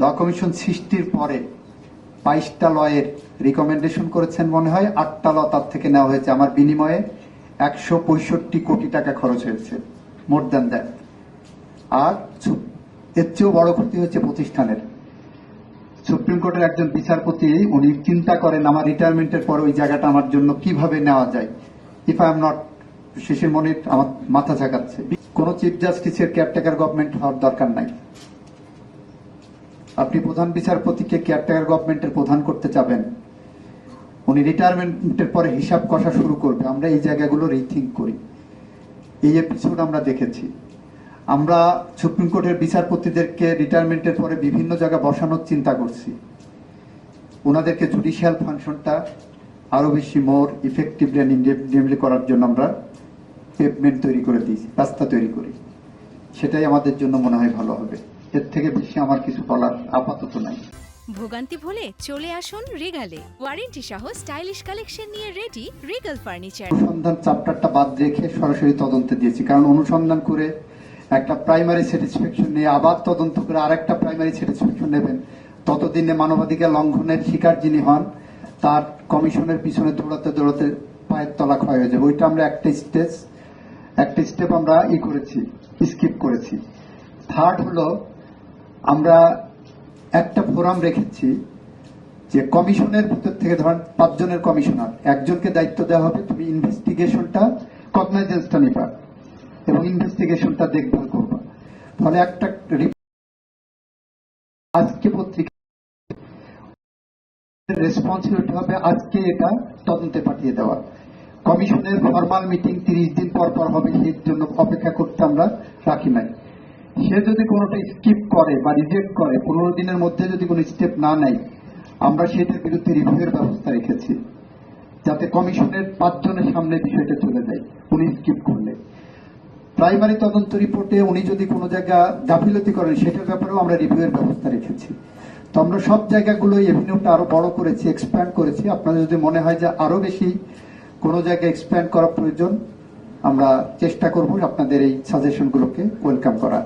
ল commission সৃষ্টির পরে 22টা লয়ের recommendation করেছেন মনে হয়, 8টা ল তার থেকে নেওয়া হয়েছে। আমার বিনিময়ে 165 কোটি টাকা খরচ হয়েছে, মোর দ্যান দ্যাট। আর এর চেয়েও বড় ক্ষতি হচ্ছে প্রতিষ্ঠানের। সুপ্রিম কোর্টের একজন বিচারপতি উনি চিন্তা করেন আমার রিটায়ারমেন্টের পরে ওই জায়গাটা আমার জন্য কিভাবে নেওয়া যায়। ইফ আই এম নট শিশির মনির আমার মাথা ঝাঁকাচ্ছে। কোন চিফ জাস্টিসের কেয়ারটেকার গভর্নমেন্ট হওয়ার দরকার নাই। আপনি প্রধান বিচারপতিকে কেয়ারটেকার গভর্নমেন্টের প্রধান করতে চাবেন, উনি রিটায়ারমেন্টের পরে হিসাব কষা শুরু করবে। আমরা এই জায়গাগুলো রিথিঙ্ক করি। এই এপিসোড আমরা দেখেছি। আমরা সুপ্রিম কোর্টের বিচারপতিদেরকে রিটায়ারমেন্টের পরে বিভিন্ন জায়গায় বসানোর চিন্তা করছি। ওনাদেরকে জুডিশিয়াল ফাংশনটা আরো বেশি মোর ইফেক্টিভলি এন্ড ইন্ডিপেন্ডেন্টলি করার জন্য আমরা পেভমেন্ট তৈরি করে দিয়েছি, রাস্তা তৈরি করি। সেটাই আমাদের জন্য মনে হয় ভালো হবে। এর থেকে বেশি আমার কিছু বলার আপাতত নাই। ভোগান্তি ভুলে চলে আসুন রিগালে। ওয়ারেন্টি সহ স্টাইলিশ কালেকশন নিয়ে রেডি রিগাল ফার্নিচার। অনুসন্ধান চ্যাপ্টারটা বাদ রেখে সরাসরি তদন্তে দিয়েছি, কারণ অনুসন্ধান করে একটা প্রাইমারি স্যাটিসফ্যাকশন নিয়ে আবার তদন্ত করে আরেকটা প্রাইমারি স্যাটিসফ্যাকশন নেবেন, ততদিনে মানবাধিকার লঙ্ঘনের শিকার যিনি হন তার কমিশনের পিছনে দৌড়াতে দৌড়াতে পায়ের তলা ক্ষয় হয়ে যাবে। ওইটা আমরা একটা স্টেপ আমরা করেছি, স্কিপ করেছি। থার্ড হলো আমরা একটা ফোরাম রেখেছি যে কমিশনের ভিতর থেকে ধরেন 5 জনের কমিশনার, একজনকে দায়িত্ব দেওয়া হবে তুমি ইনভেস্টিগেশনটা কগনাইজেন্সটা নিবা এবং ইনভেস্টিগেশনটা দেখভাল করবা। ফলে একটা আজকে পত্রিকা রেসপন্সিবিলিটি হবে আজকে এটা তদন্তে পাঠিয়ে দেওয়া। কমিশনের ফরমাল মিটিং 30 দিন পর পর হবে, সেই জন্য অপেক্ষা করতে আমরা রাখি নাই। সে যদি কোনোটা স্কিপ করে বা রিজেক্ট করে, 15 দিনের মধ্যে যদি কোনো স্টেপ না নেয়, আমরা সেটার বিরুদ্ধে রিভিউয়ের ব্যবস্থা রেখেছি, যাতে কমিশনের 5 জনের সামনে বিষয়টা চলে যায় উনি স্কিপ করলে। প্রাইমারি তদন্ত রিপোর্টে উনি যদি কোনো জায়গা গাফিলতি করেন, সেটার ব্যাপারেও আমরা রিভিউয়ের ব্যবস্থা রেখেছি। তো আমরা সব জায়গাগুলো এভিনিউটা আরো বড় করেছি, এক্সপ্যান্ড করেছি। আপনাদের যদি মনে হয় যে আরো বেশি কোনো জায়গায় এক্সপ্যান্ড করা প্রয়োজন, আমরা চেষ্টা করব আপনাদের এই সাজেশনগুলোকে ওয়েলকাম করা।